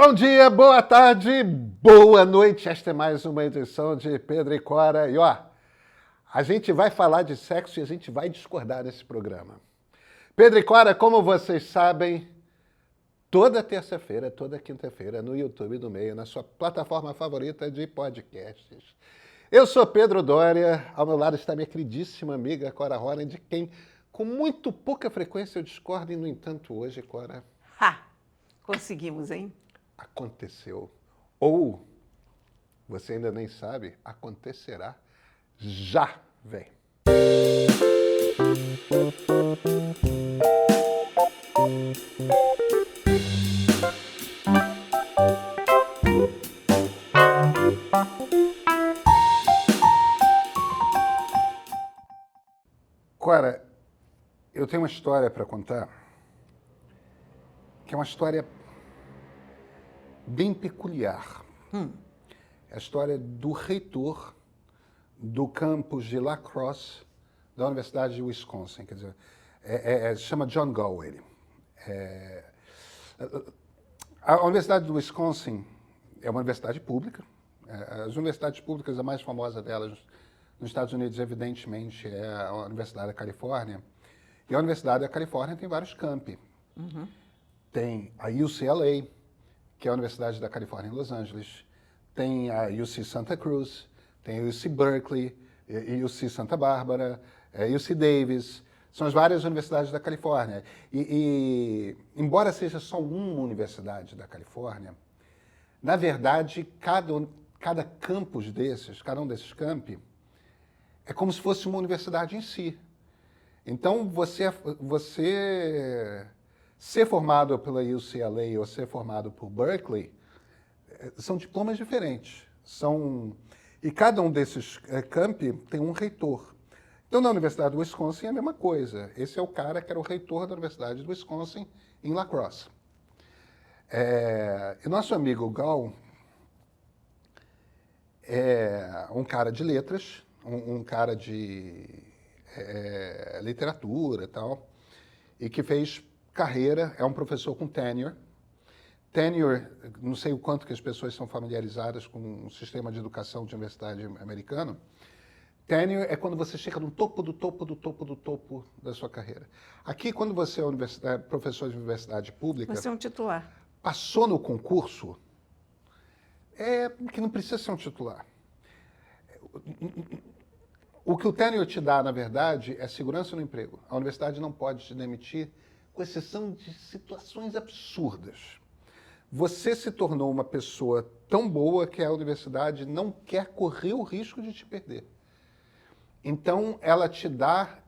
Bom dia, boa tarde, boa noite. Esta é mais uma edição de Pedro e Cora. E ó, a gente vai falar de sexo e a gente vai discordar nesse programa. Pedro e Cora, como vocês sabem, toda terça-feira, toda quinta-feira, no YouTube do Meio, na sua plataforma favorita de podcasts. Eu sou Pedro Doria, ao meu lado está minha queridíssima amiga Cora Ronen, de quem com muito pouca frequência eu discordo, e no entanto hoje, Cora... Conseguimos, hein? Aconteceu. Ou, você ainda nem sabe, acontecerá. Já vem. Cora, eu tenho uma história para contar, que é uma história bem peculiar. É a história do reitor do campus de La Crosse, da Universidade de Wisconsin. Quer dizer, chama John Gall, ele. A Universidade do Wisconsin é uma universidade pública. As universidades públicas, a mais famosa delas nos Estados Unidos, evidentemente, é a Universidade da Califórnia. E a Universidade da Califórnia tem vários campi. Tem a UCLA, que é a Universidade da Califórnia em Los Angeles, tem a UC Santa Cruz, tem a UC Berkeley, a UC Santa Bárbara, a UC Davis, são as várias universidades da Califórnia. E embora seja só uma universidade da Califórnia, na verdade, cada campus desses, cada um desses campi, é como se fosse uma universidade em si. Então, você ser formado pela UCLA ou ser formado por Berkeley são diplomas diferentes. E cada um desses campi tem um reitor. Então, na Universidade do Wisconsin é a mesma coisa. Esse é o cara que era o reitor da Universidade do Wisconsin em La Crosse. E nosso amigo Gall é um cara de letras, um cara de literatura e tal, e que fez carreira, é um professor com tenure. Tenure, não sei o quanto que as pessoas são familiarizadas com o sistema de educação de universidade americano. Tenure é quando você chega no topo do topo do topo do topo da sua carreira. Aqui, quando você é professor de universidade pública... Você é um titular. Passou no concurso, que não precisa ser um titular. O que o tenure te dá, na verdade, é segurança no emprego. A universidade não pode te demitir, com exceção de situações absurdas. Você se tornou uma pessoa tão boa que a universidade não quer correr o risco de te perder. Então, ela te dá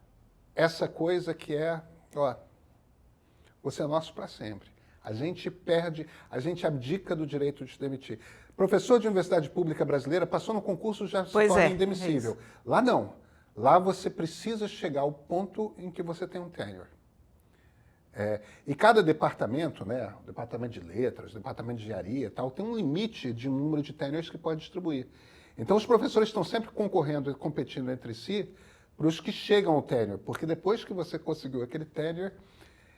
essa coisa que é, ó, você é nosso para sempre. A gente abdica do direito de te demitir. Professor de universidade pública brasileira passou no concurso, já se torna indemissível. Lá não. Lá você precisa chegar ao ponto em que você tem um tenure. E cada departamento, né, o departamento de letras, o departamento de engenharia e tal, tem um limite de número de tenures que pode distribuir. Então os professores estão sempre concorrendo e competindo entre si para os que chegam ao tenure, porque depois que você conseguiu aquele tenure,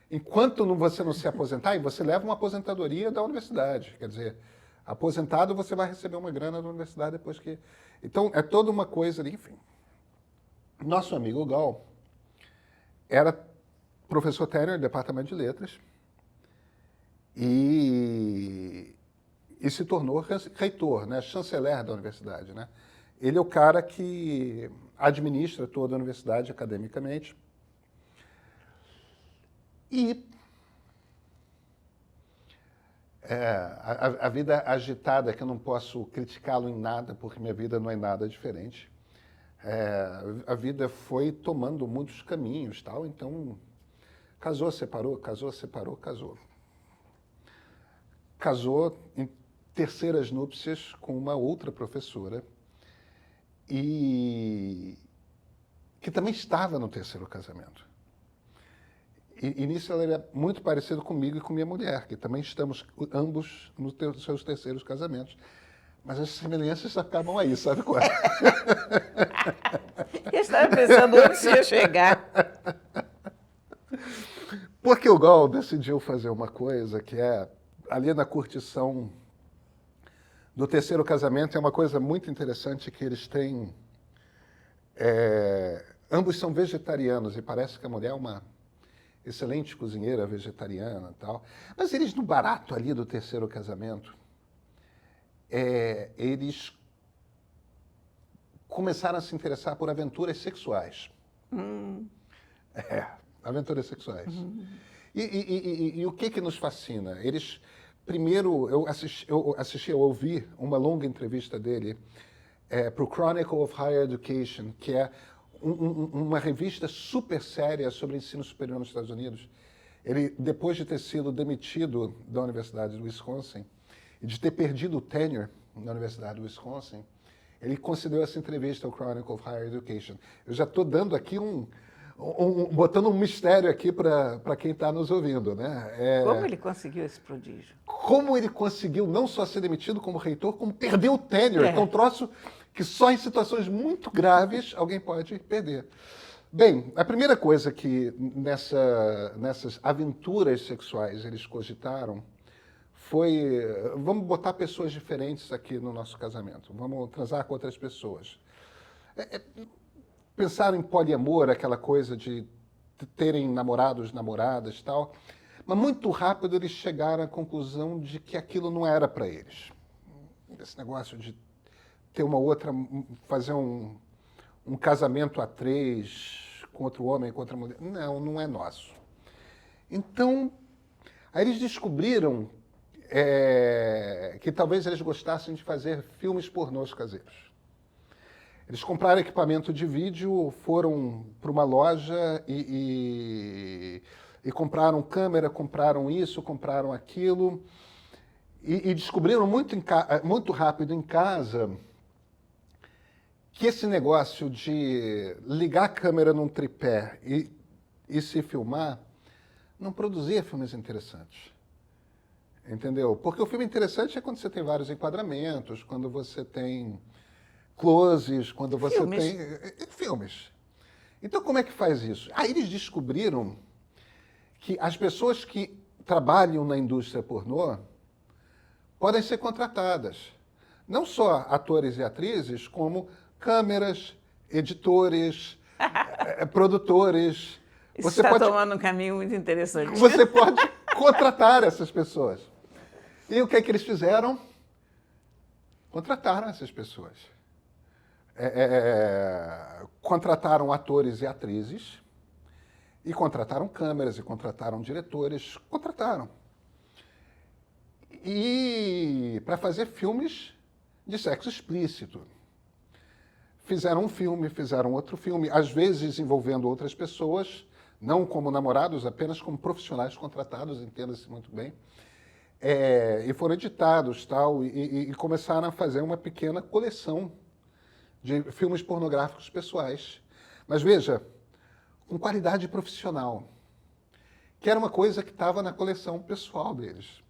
enquanto você não se aposentar, e você leva uma aposentadoria da universidade, quer dizer, aposentado você vai receber uma grana da universidade depois que... Então é toda uma coisa ali, enfim. Nosso amigo Gall era professor tenure do departamento de letras e se tornou reitor, né, chanceler da universidade, né? Ele é o cara que administra toda a universidade academicamente. E a vida agitada, que eu não posso criticá-lo em nada, porque minha vida não é nada diferente. A vida foi tomando muitos caminhos, tal, então... Casou, separou, casou, separou, casou. Casou em terceiras núpcias com uma outra professora e que também estava no terceiro casamento. E nisso ela era muito parecida comigo e com minha mulher, que também estamos ambos nos seus terceiros casamentos. Mas as semelhanças acabam aí, sabe qual é? Eu estava pensando onde você ia chegar. Porque o Gall decidiu fazer uma coisa que é ali na curtição do terceiro casamento, é uma coisa muito interessante que eles têm. Ambos são vegetarianos e parece que a mulher é uma excelente cozinheira vegetariana e tal. Mas eles, no barato ali do terceiro casamento, eles começaram a se interessar por aventuras sexuais. Aventuras sexuais. E o que nos fascina? Eles, primeiro, eu ouvi uma longa entrevista dele para o Chronicle of Higher Education, que é uma revista super séria sobre ensino superior nos Estados Unidos. Ele, depois de ter sido demitido da Universidade do Wisconsin e de ter perdido o tenure na Universidade do Wisconsin, ele concedeu essa entrevista ao Chronicle of Higher Education. Eu já estou dando aqui botando um mistério aqui para quem está nos ouvindo, né? Como ele conseguiu esse prodígio? Como ele conseguiu não só ser demitido como reitor, como perder o tenure, que é um troço que só em situações muito graves alguém pode perder. Bem, a primeira coisa que nessas aventuras sexuais eles cogitaram foi, vamos botar pessoas diferentes aqui no nosso casamento, vamos transar com outras pessoas. Pensaram em poliamor, aquela coisa de terem namorados, namoradas e tal, mas muito rápido eles chegaram à conclusão de que aquilo não era para eles. Esse negócio de ter uma outra, fazer um casamento a três, com outro homem, com outra mulher, não é nosso. Então, aí eles descobriram que talvez eles gostassem de fazer filmes pornôs caseiros. Eles compraram equipamento de vídeo, foram para uma loja e compraram câmera, compraram isso, compraram aquilo, e descobriram muito rápido em casa que esse negócio de ligar a câmera num tripé e se filmar não produzia filmes interessantes. Entendeu? Porque o filme interessante é quando você tem vários enquadramentos, quando você tem closes, quando você tem filmes. Então, como é que faz isso? Aí eles descobriram que as pessoas que trabalham na indústria pornô podem ser contratadas. Não só atores e atrizes, como câmeras, editores, produtores. Isso está tomando um caminho muito interessante. Você pode contratar essas pessoas. E o que é que eles fizeram? Contrataram essas pessoas. Contrataram atores e atrizes, e contrataram câmeras, e contrataram diretores, contrataram. E para fazer filmes de sexo explícito. Fizeram um filme, fizeram outro filme, às vezes envolvendo outras pessoas, não como namorados, apenas como profissionais contratados, entenda-se muito bem. E foram editados tal, e começaram a fazer uma pequena coleção de filmes pornográficos pessoais. Mas veja, com qualidade profissional, que era uma coisa que estava na coleção pessoal deles.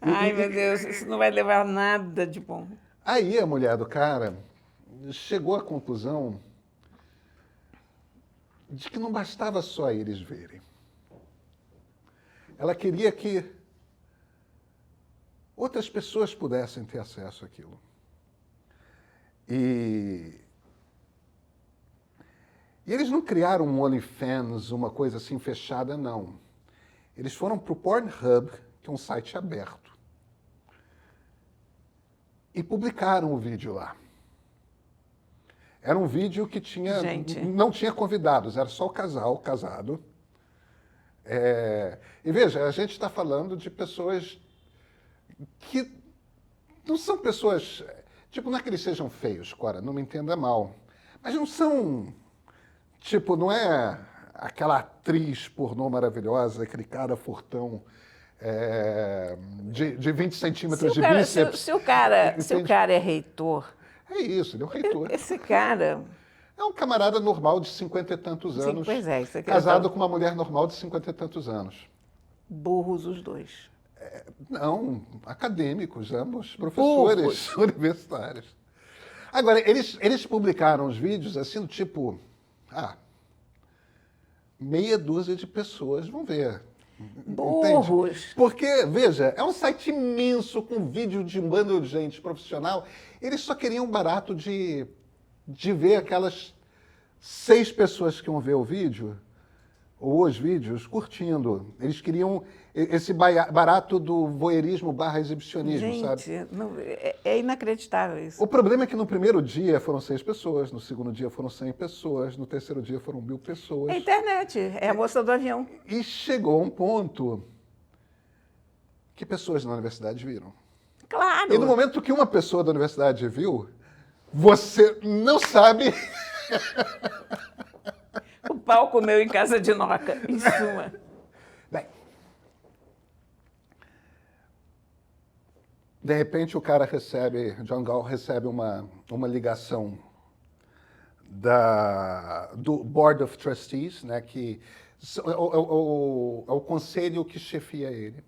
Ai, meu Deus, isso não vai levar nada de bom. Aí a mulher do cara chegou à conclusão de que não bastava só eles verem. Ela queria que outras pessoas pudessem ter acesso àquilo. E eles não criaram um OnlyFans, uma coisa assim fechada, não. Eles foram para o Pornhub, que é um site aberto, e publicaram o vídeo lá. Era um vídeo que não tinha convidados, era só o casal casado. E veja, a gente está falando de pessoas que não são pessoas... Tipo, não é que eles sejam feios, Cora, não me entenda mal. Mas não são... Tipo, não é aquela atriz pornô maravilhosa, aquele cara fortão de 20 centímetros de bíceps. Se o cara é reitor... É isso, ele é um reitor. Esse cara... É um camarada normal de 50 e tantos anos. Sim, pois é. Isso casado com uma mulher normal de 50 e tantos anos. Burros os dois. Não, acadêmicos, ambos, professores universitários. Agora, eles publicaram os vídeos assim, do tipo, meia dúzia de pessoas vão ver. Burros. Entende? Porque, veja, é um site imenso, com vídeo de um bando de gente profissional. Eles só queriam barato de ver aquelas 6 pessoas que iam ver o vídeo, ou os vídeos, curtindo. Eles queriam esse barato do voyeurismo / exibicionismo, sabe? Gente, é inacreditável isso. O problema é que no primeiro dia foram 6 pessoas, no segundo dia foram 100 pessoas, no terceiro dia foram 1000 pessoas. É a internet, é a moça do avião. E chegou um ponto que pessoas na universidade viram. Claro. E no momento que uma pessoa da universidade viu, você não sabe... O pau comeu em casa de Noca, em suma. Bem, de repente o cara recebe, John Gall recebe uma ligação do Board of Trustees, né, que é o conselho que chefia ele.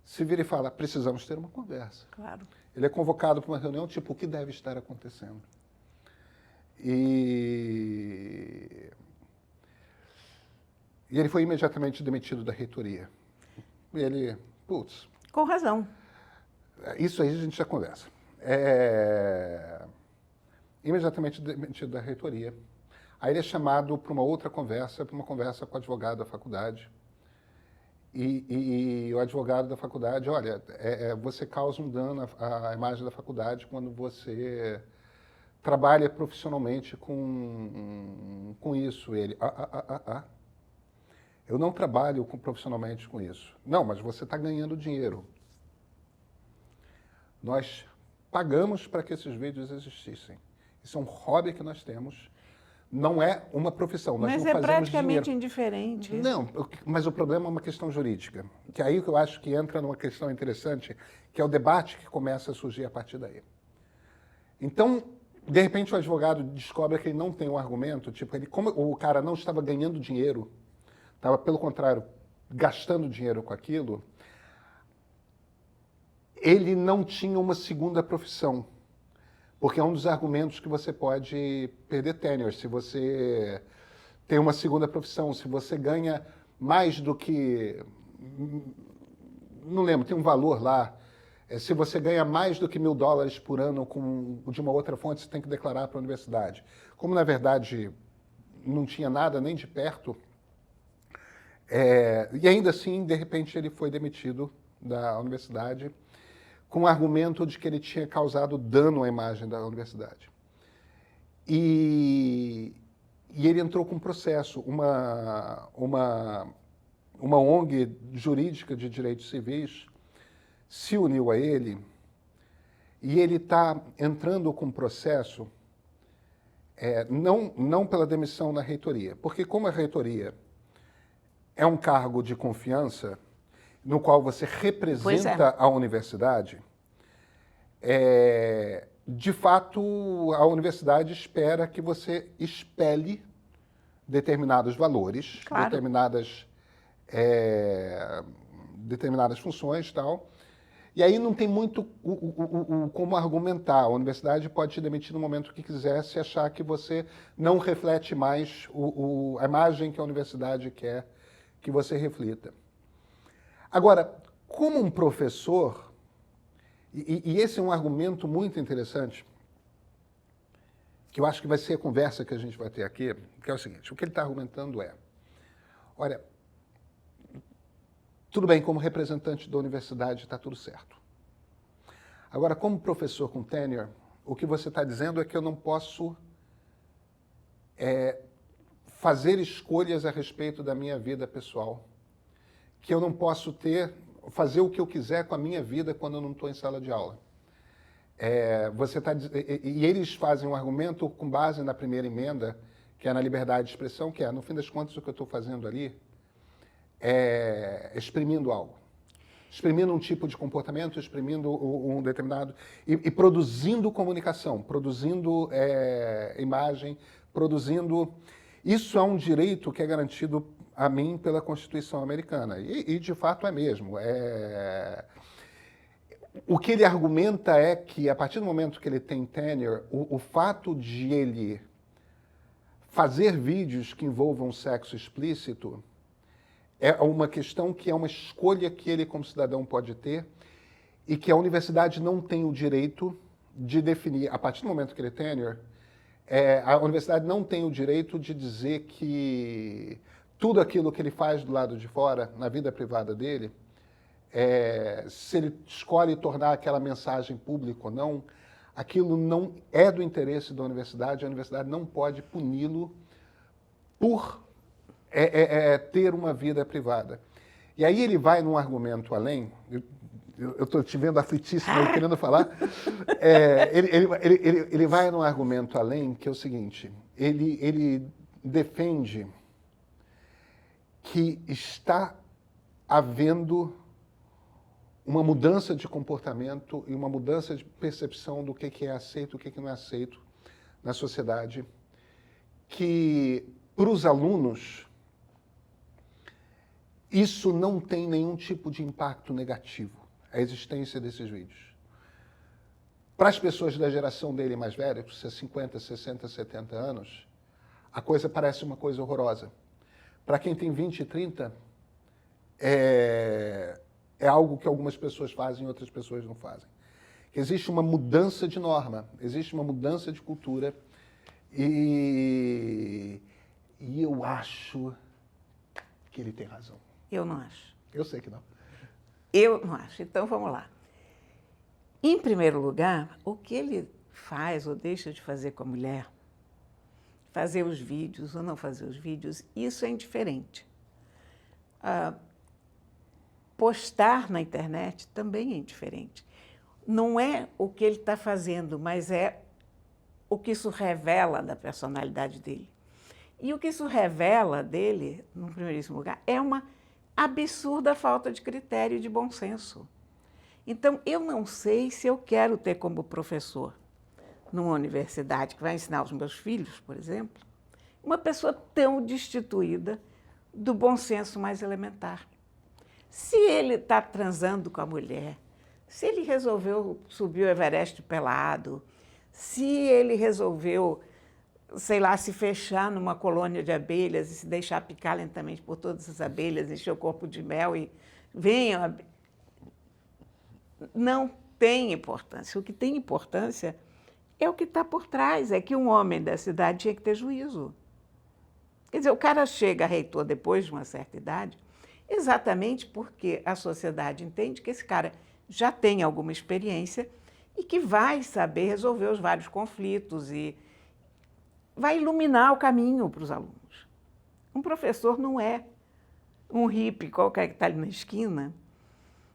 Se vira e fala, precisamos ter uma conversa. Claro. Ele é convocado para uma reunião, tipo, o que deve estar acontecendo? E ele foi imediatamente demitido da reitoria. E ele, putz, Com razão. isso aí a gente já conversa. Imediatamente demitido da reitoria. Aí ele é chamado para uma outra conversa, para uma conversa com o advogado da faculdade. E o advogado da faculdade, olha, você causa um dano à imagem da faculdade quando você trabalha profissionalmente com isso. Ele, eu não trabalho profissionalmente com isso. Não, mas você está ganhando dinheiro. Nós pagamos para que esses vídeos existissem. Isso é um hobby que nós temos. Não é uma profissão. Nós Mas não é fazemos praticamente dinheiro. indiferente. Não, mas o problema é uma questão jurídica. Que é aí que eu acho que entra numa questão interessante, que é o debate que começa a surgir a partir daí. Então, de repente, o advogado descobre que ele não tem um argumento, tipo, como o cara não estava ganhando dinheiro, estava, pelo contrário, gastando dinheiro com aquilo, ele não tinha uma segunda profissão. Porque é um dos argumentos que você pode perder tenure, se você tem uma segunda profissão, se você ganha mais do que... Não lembro, tem um valor lá. Se você ganha mais do que $1.000 por ano de uma outra fonte, você tem que declarar para a universidade. Como, na verdade, não tinha nada nem de perto, e ainda assim, de repente, ele foi demitido da universidade com o argumento de que ele tinha causado dano à imagem da universidade. E ele entrou com um processo, uma ONG jurídica de direitos civis se uniu a ele, e ele está entrando com um processo, não pela demissão na reitoria, porque como a reitoria é um cargo de confiança, no qual você representa a universidade, de fato, a universidade espera que você espelhe determinados valores, claro, determinadas funções e tal. E aí não tem muito como argumentar. A universidade pode te demitir no momento que quiser se achar que você não reflete mais a imagem que a universidade quer que você reflita. Agora, como um professor, e esse é um argumento muito interessante, que eu acho que vai ser a conversa que a gente vai ter aqui, que é o seguinte, o que ele está argumentando é, olha, tudo bem, como representante da universidade está tudo certo. Agora, como professor com tenure, o que você está dizendo é que eu não posso fazer escolhas a respeito da minha vida pessoal, que eu não posso fazer o que eu quiser com a minha vida quando eu não estou em sala de aula. E eles fazem um argumento com base na primeira emenda, que é na liberdade de expressão, que no fim das contas, o que eu estou fazendo ali é exprimindo algo. Exprimindo um tipo de comportamento, exprimindo um determinado... E produzindo comunicação, produzindo imagem, produzindo... Isso é um direito que é garantido a mim pela Constituição americana. E de fato é mesmo. O que ele argumenta é que, a partir do momento que ele tem tenure, o fato de ele fazer vídeos que envolvam sexo explícito é uma questão que é uma escolha que ele, como cidadão, pode ter e que a universidade não tem o direito de definir, a partir do momento que ele é tenure, a universidade não tem o direito de dizer que tudo aquilo que ele faz do lado de fora, na vida privada dele, se ele escolhe tornar aquela mensagem pública ou não, aquilo não é do interesse da universidade, a universidade não pode puni-lo por ter uma vida privada. E aí ele vai num argumento além, eu estou te vendo aflitíssimo aí, querendo falar, ele vai num argumento além, que é o seguinte, ele defende que está havendo uma mudança de comportamento e uma mudança de percepção do que é aceito e o que não é aceito na sociedade, que para os alunos isso não tem nenhum tipo de impacto negativo, a existência desses vídeos. Para as pessoas da geração dele mais velha, com 50, 60, 70 anos, a coisa parece uma coisa horrorosa. Para quem tem 20 e 30, é algo que algumas pessoas fazem e outras pessoas não fazem. Existe uma mudança de norma, existe uma mudança de cultura e eu acho que ele tem razão. Eu não acho. Eu sei que não. Eu não acho. Então, vamos lá. Em primeiro lugar, o que ele faz ou deixa de fazer com a mulher, fazer os vídeos ou não fazer os vídeos, isso é indiferente. Postar na internet também é indiferente. Não é o que ele está fazendo, mas é o que isso revela da personalidade dele. E o que isso revela dele, no primeiríssimo lugar, é uma absurda falta de critério e de bom senso. Então, eu não sei se eu quero ter como professor, numa universidade que vai ensinar os meus filhos, por exemplo, uma pessoa tão destituída do bom senso mais elementar. Se ele está transando com a mulher, se ele resolveu subir o Everest pelado, se ele resolveu, sei lá, se fechar numa colônia de abelhas e se deixar picar lentamente por todas as abelhas, encher o corpo de mel e venham... Não tem importância. O que tem importância é o que está por trás, é que um homem dessa idade tinha que ter juízo. Quer dizer, o cara chega a reitor depois de uma certa idade, exatamente porque a sociedade entende que esse cara já tem alguma experiência e que vai saber resolver os vários conflitos e vai iluminar o caminho para os alunos. Um professor não é um hippie qualquer que está ali na esquina,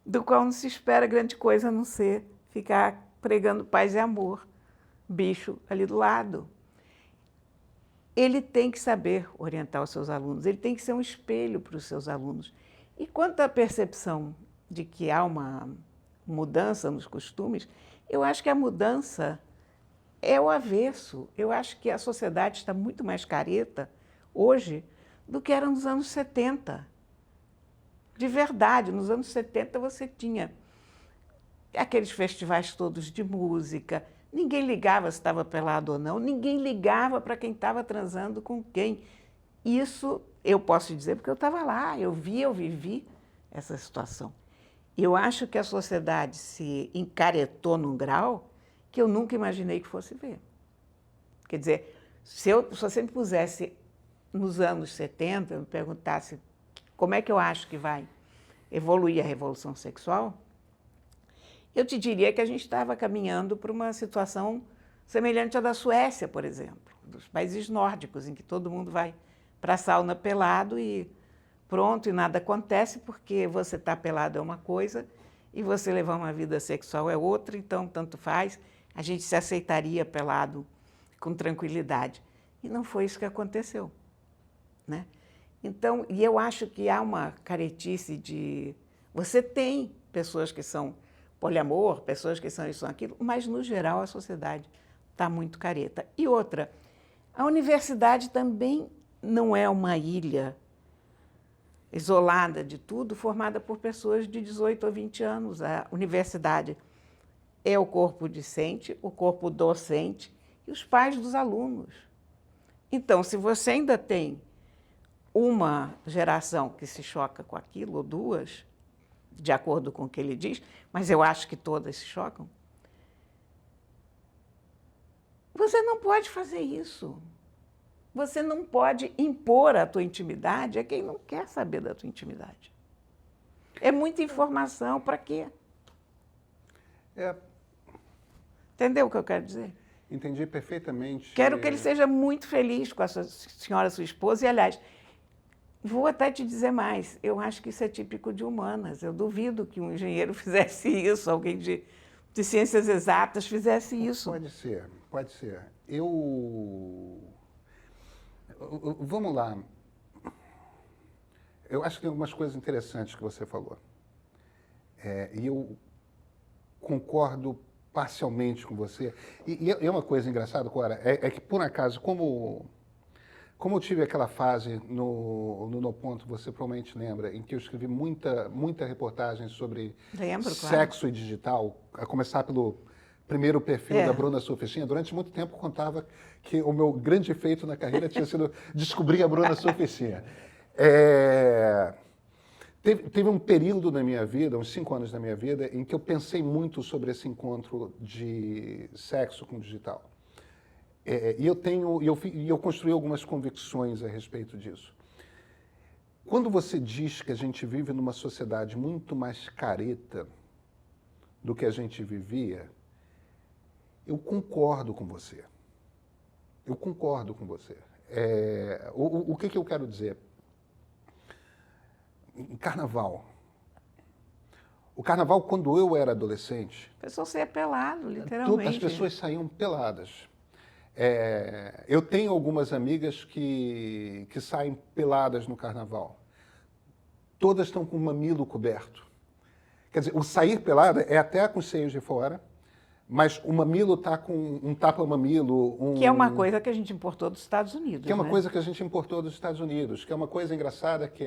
do qual não se espera grande coisa a não ser ficar pregando paz e amor, bicho ali do lado. Ele tem que saber orientar os seus alunos, ele tem que ser um espelho para os seus alunos. E quanto à percepção de que há uma mudança nos costumes, eu acho que a mudança é o avesso. Eu acho que a sociedade está muito mais careta hoje do que era nos anos 70. De verdade, nos anos 70 você tinha aqueles festivais todos de música, ninguém ligava se estava pelado ou não, ninguém ligava para quem estava transando com quem. Isso eu posso dizer porque eu estava lá, eu vivi essa situação. Eu acho que a sociedade se encaretou num grau que eu nunca imaginei que fosse ver. Quer dizer, se você me pusesse nos anos 70, me perguntasse como é que eu acho que vai evoluir a revolução sexual, eu te diria que a gente estava caminhando para uma situação semelhante à da Suécia, por exemplo, dos países nórdicos, em que todo mundo vai para a sauna pelado e pronto, e nada acontece porque você está pelado é uma coisa e você levar uma vida sexual é outra, então tanto faz, a gente se aceitaria pelado com tranquilidade. E não foi isso que aconteceu, né? Então, e eu acho que há uma caretice de... Você tem pessoas que são poliamor, pessoas que são isso ou aquilo, mas, no geral, a sociedade está muito careta. E outra, a universidade também não é uma ilha isolada de tudo, formada por pessoas de 18 ou 20 anos. A universidade é o corpo discente, o corpo docente e os pais dos alunos. Então, se você ainda tem uma geração que se choca com aquilo, ou duas, de acordo com o que ele diz, mas eu acho que todas se chocam. Você não pode fazer isso. Você não pode impor a tua intimidade a quem não quer saber da tua intimidade. É muita informação, para quê? Entendeu o que eu quero dizer? Entendi perfeitamente. Quero que ele seja muito feliz com a senhora, sua esposa, e, aliás, vou até te dizer mais, eu acho que isso é típico de humanas. Eu duvido que um engenheiro fizesse isso, alguém de ciências exatas fizesse isso. Pode ser, pode ser. Vamos lá. Eu acho que tem algumas coisas interessantes que você falou. E eu concordo parcialmente com você. E é uma coisa engraçada, Cora, é que, por acaso, como eu tive aquela fase no Ponto, você provavelmente lembra, em que eu escrevi muita reportagem sobre sexo e digital, a começar pelo primeiro perfil da Bruna Surfistinha. Durante muito tempo contava que o meu grande feito na carreira tinha sido descobrir a Bruna Surfistinha. Teve um período na minha vida, uns 5 anos da minha vida, em que eu pensei muito sobre esse encontro de sexo com o digital. E eu construí algumas convicções a respeito disso. Quando você diz que a gente vive numa sociedade muito mais careta do que a gente vivia, eu concordo com você. Eu concordo com você. O que eu quero dizer? Carnaval. O carnaval, quando eu era adolescente... A pessoa saía pelado, literalmente. As pessoas saíam peladas. Eu tenho algumas amigas que saem peladas no carnaval. Todas estão com o mamilo coberto. Quer dizer, o sair pelada é até com os seios de fora, mas o mamilo está com um tapa-mamilo. Que é uma coisa que a gente importou dos Estados Unidos. Que é uma coisa que a gente importou dos Estados Unidos, que é uma coisa engraçada que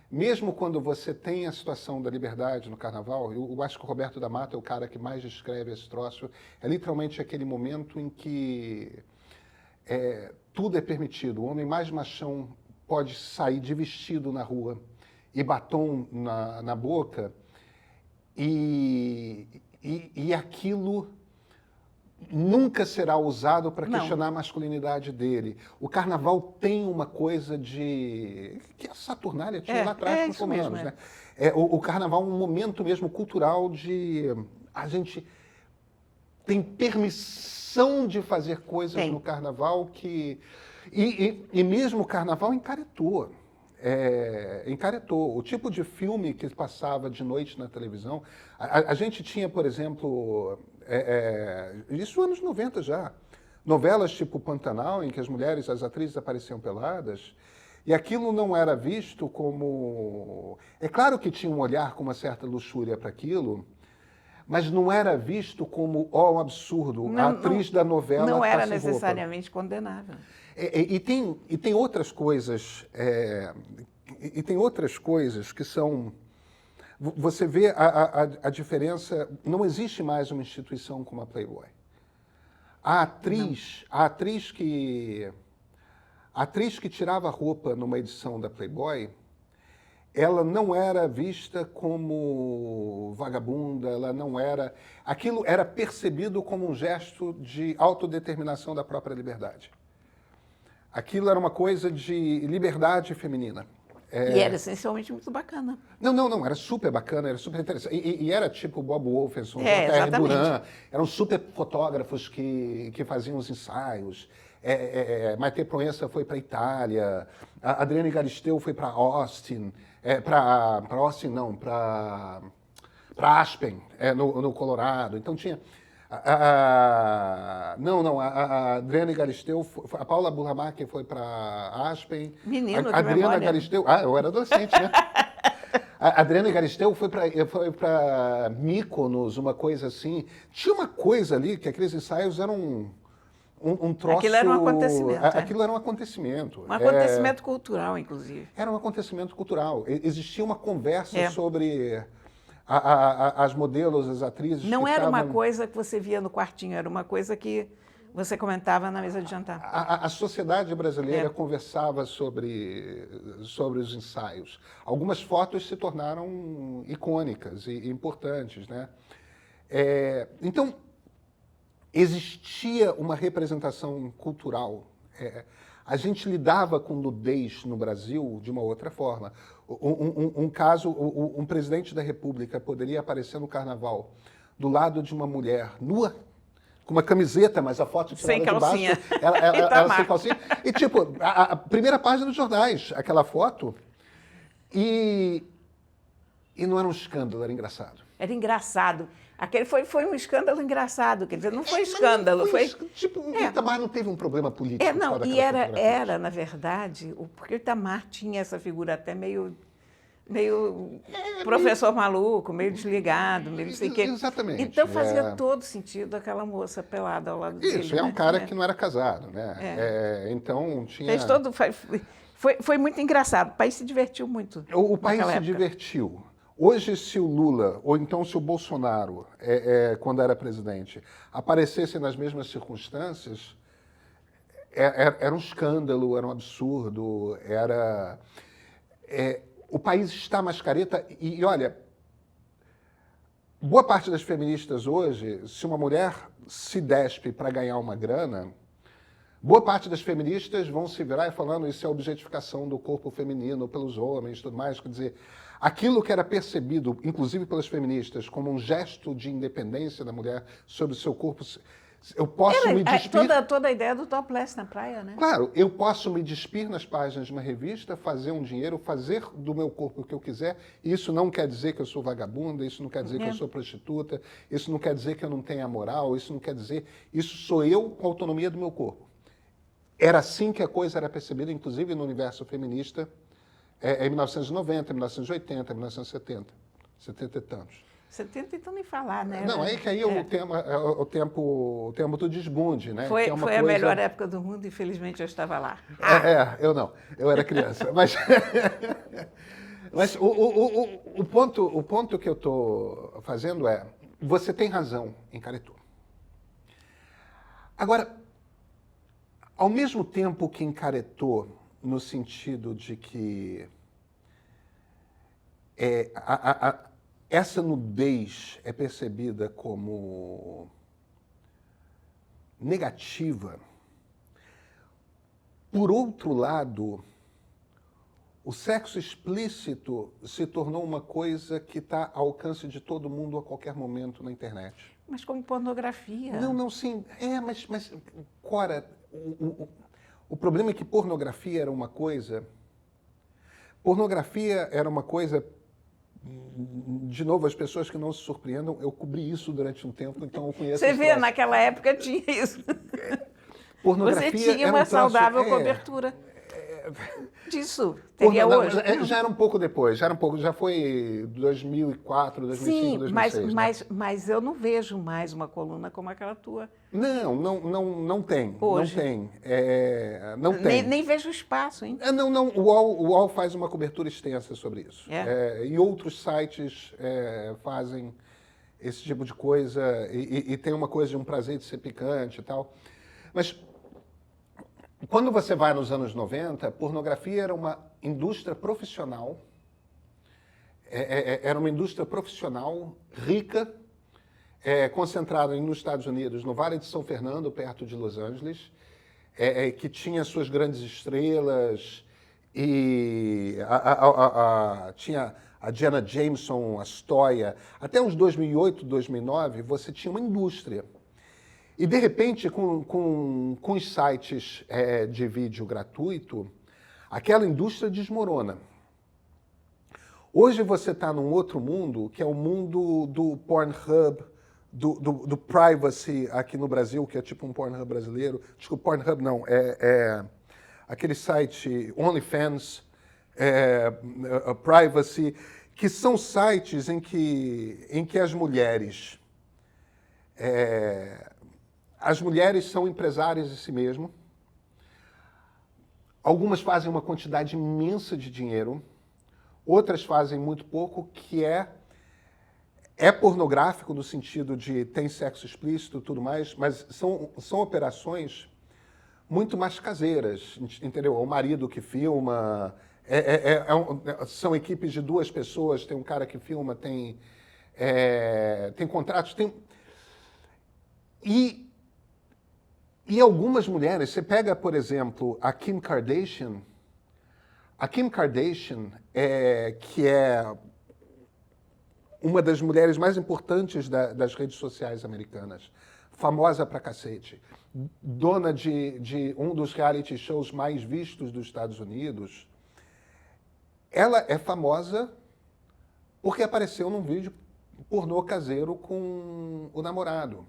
mesmo quando você tem a situação da liberdade no carnaval, eu acho que o Roberto da Mata é o cara que mais descreve esse troço, é literalmente aquele momento em que tudo é permitido. O homem mais machão pode sair de vestido na rua e batom na boca, e aquilo nunca será usado para questionar a masculinidade dele. O carnaval tem uma coisa que a Saturnália tinha lá atrás com os romanos, né? O carnaval é um momento mesmo cultural de... A gente tem permissão de fazer coisas no carnaval que... E mesmo o carnaval encaretou. Encaretou. O tipo de filme que passava de noite na televisão... A gente tinha, por exemplo... isso anos 90 já. Novelas tipo Pantanal, em que as atrizes apareciam peladas, e aquilo não era visto como... É claro que tinha um olhar com uma certa luxúria para aquilo, mas não era visto como, um absurdo, a atriz da novela não era sem necessariamente roupa. Condenável. E tem outras coisas, e tem outras coisas que são... Você vê a diferença. Não existe mais uma instituição como a Playboy. A atriz que tirava roupa numa edição da Playboy, ela não era vista como vagabunda, ela não era... Aquilo era percebido como um gesto de autodeterminação da própria liberdade. Aquilo era uma coisa de liberdade feminina. E era essencialmente muito bacana. Não, era super bacana, era super interessante. E era tipo Bob Wolfenson, J.R. Duran, eram super fotógrafos que faziam os ensaios. Maite Proença foi para a Itália, a Adriane Galisteu foi para Austin, para Aspen, no Colorado. Então tinha... a Adriane Galisteu, a Paula Burlamacher foi para Aspen. Menino, a Adriana Galisteu, eu era adolescente, né? A Adriana Galisteu foi para Mykonos, uma coisa assim. Tinha uma coisa ali que aqueles ensaios eram um troço... Aquilo era um acontecimento. Aquilo era um acontecimento. Um acontecimento cultural, inclusive. Era um acontecimento cultural. Existia uma conversa sobre... As modelos, as atrizes... Não era uma coisa que você via no quartinho, era uma coisa que você comentava na mesa de jantar. A sociedade brasileira conversava sobre os ensaios. Algumas fotos se tornaram icônicas e importantes, né? Então, existia uma representação cultural. A gente lidava com nudez no Brasil de uma outra forma. Um presidente da República poderia aparecer no carnaval do lado de uma mulher nua, com uma camiseta, mas a foto tirada sem calcinha. de baixo, ela sem calcinha. E, tipo, a primeira página dos jornais, aquela foto, e não era um escândalo, era engraçado. Era engraçado. Aquele foi um escândalo engraçado, quer dizer, não foi escândalo, foi... Tipo, o Itamar não teve um problema político. Não, e era, na verdade, porque o Itamar tinha essa figura até meio professor maluco, meio desligado, meio não sei o quê. Exatamente. Então fazia todo sentido aquela moça pelada ao lado dele. Isso, é um cara que não era casado, né? Então tinha... Fez todo... Foi muito engraçado, o país se divertiu muito. O país se divertiu. Hoje, se o Lula, ou então se o Bolsonaro, quando era presidente, aparecesse nas mesmas circunstâncias, era um escândalo, era um absurdo, o país está mais careta e, olha, boa parte das feministas hoje, se uma mulher se despe para ganhar uma grana, boa parte das feministas vão se virar e falando isso é objetificação do corpo feminino pelos homens e tudo mais. Quer dizer, aquilo que era percebido, inclusive pelas feministas, como um gesto de independência da mulher sobre o seu corpo... Eu posso me despir... Toda a ideia do topless na praia, né? Claro, eu posso me despir nas páginas de uma revista, fazer um dinheiro, fazer do meu corpo o que eu quiser. Isso não quer dizer que eu sou vagabunda, isso não quer dizer que eu sou prostituta, isso não quer dizer que eu não tenha moral, isso não quer dizer... Isso sou eu com a autonomia do meu corpo. Era assim que a coisa era percebida, inclusive no universo feminista, em 1990, 1980, 1970, 70 e tantos. 70 então nem falar, né? Não, aí que aí o tempo do desbunde, né? Foi que é uma a melhor época do mundo, infelizmente eu estava lá. Eu não, eu era criança. Mas o ponto que eu estou fazendo é, você tem razão em Caretô. Agora, ao mesmo tempo que encaretou no sentido de que essa nudez é percebida como negativa, por outro lado, o sexo explícito se tornou uma coisa que está ao alcance de todo mundo a qualquer momento na internet. Mas como pornografia. Não, sim. Mas Cora, o problema é que pornografia era uma coisa... Pornografia era uma coisa... De novo, as pessoas que não se surpreendam, eu cobri isso durante um tempo, então eu conheço... Você vê, naquela época tinha isso. Pornografia você tinha uma saudável cobertura disso. Teria hoje. Já era um pouco depois, já foi 2004, 2005, 2006. Mas eu não vejo mais uma coluna como aquela tua. Não tem. Hoje. Não tem. Nem vejo espaço, hein? Não. O UOL faz uma cobertura extensa sobre isso. E outros sites fazem esse tipo de coisa e tem uma coisa de um prazer de ser picante e tal. Mas quando você vai nos anos 90, pornografia era uma indústria profissional, era uma indústria profissional rica, concentrada nos Estados Unidos, no Vale de São Fernando, perto de Los Angeles, que tinha suas grandes estrelas, e tinha a Jenna Jameson, a Stoya. Até uns 2008, 2009, você tinha uma indústria. E, de repente, com os sites de vídeo gratuito, aquela indústria desmorona. Hoje você está num outro mundo, que é o mundo do Pornhub, do Privacy aqui no Brasil, que é tipo um Pornhub brasileiro. Desculpa, Pornhub não, aquele site OnlyFans, Privacy, que são sites em que as mulheres... As mulheres são empresárias de si mesmas. Algumas fazem uma quantidade imensa de dinheiro. Outras fazem muito pouco, que é É pornográfico no sentido de tem sexo explícito e tudo mais, mas são operações muito mais caseiras, entendeu? É o marido que filma, são equipes de 2 pessoas, tem um cara que filma, tem contratos, E algumas mulheres, você pega, por exemplo, a Kim Kardashian, que é uma das mulheres mais importantes das redes sociais americanas, famosa pra cacete, dona de um dos reality shows mais vistos dos Estados Unidos, ela é famosa porque apareceu num vídeo pornô caseiro com o namorado.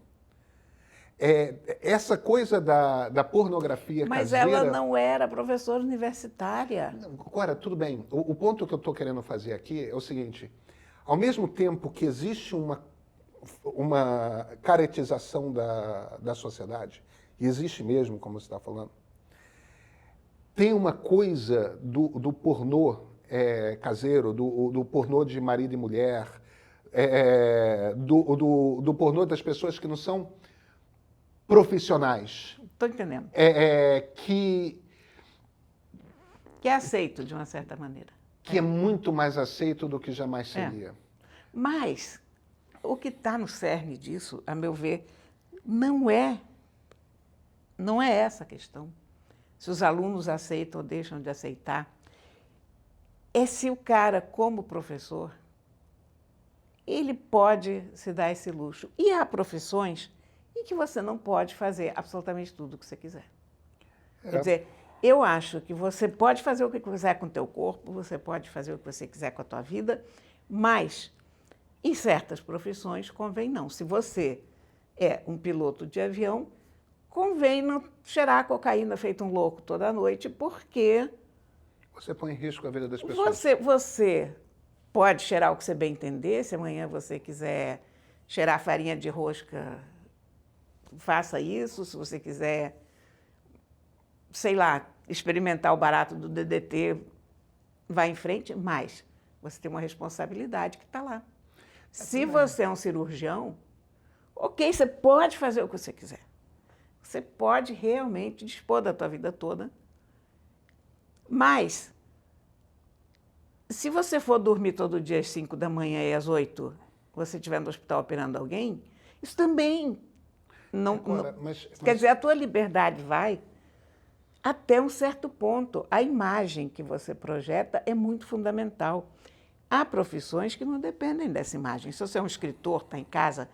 Essa coisa da pornografia Mas caseira... ela não era professora universitária. Cora, tudo bem. O ponto que eu estou querendo fazer aqui é o seguinte. Ao mesmo tempo que existe uma caretização da sociedade, e existe mesmo, como você está falando, tem uma coisa do pornô caseiro, do pornô de marido e mulher, do pornô das pessoas que não são profissionais. Estou entendendo. Que é aceito, de uma certa maneira. Que é muito mais aceito do que jamais seria. Mas o que está no cerne disso, a meu ver, não é essa a questão. Se os alunos aceitam ou deixam de aceitar. É se o cara, como professor, ele pode se dar esse luxo. E há profissões em que você não pode fazer absolutamente tudo o que você quiser. Quer dizer, eu acho que você pode fazer o que quiser com o teu corpo, você pode fazer o que você quiser com a tua vida, mas em certas profissões convém não. Se você é um piloto de avião, convém não cheirar cocaína feito um louco toda noite, porque... Você põe em risco a vida das pessoas. Você pode cheirar o que você bem entender, se amanhã você quiser cheirar farinha de rosca, faça isso. Se você quiser, sei lá, experimentar o barato do DDT, vá em frente, mas você tem uma responsabilidade que está lá. Se você é um cirurgião, ok, você pode fazer o que você quiser. Você pode realmente dispor da tua vida toda, mas se você for dormir todo dia às 5 da manhã e às 8, você estiver no hospital operando alguém, isso também não... Agora, Quer dizer, a tua liberdade vai até um certo ponto. A imagem que você projeta é muito fundamental. Há profissões que não dependem dessa imagem. Se você é um escritor, está em casa,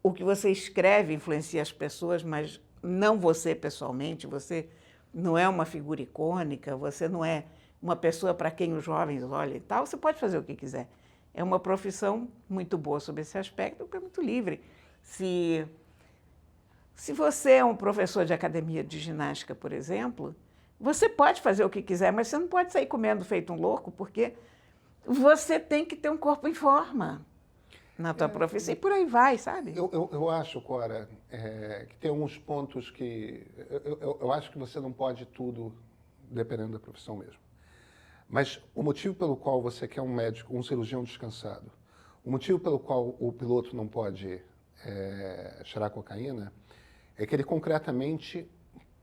o que você escreve influencia as pessoas, mas não você pessoalmente. Você não é uma figura icônica, você não é uma pessoa para quem os jovens olham e tal. Você pode fazer o que quiser. É uma profissão muito boa sobre esse aspecto, porque é muito livre. Se você é um professor de academia de ginástica, por exemplo, você pode fazer o que quiser, mas você não pode sair comendo feito um louco, porque você tem que ter um corpo em forma na tua profissão, e por aí vai, sabe? Eu acho, Cora, que tem alguns pontos que... Eu acho que você não pode tudo dependendo da profissão mesmo. Mas o motivo pelo qual você quer um médico, um cirurgião descansado, o motivo pelo qual o piloto não pode cheirar cocaína, é que ele concretamente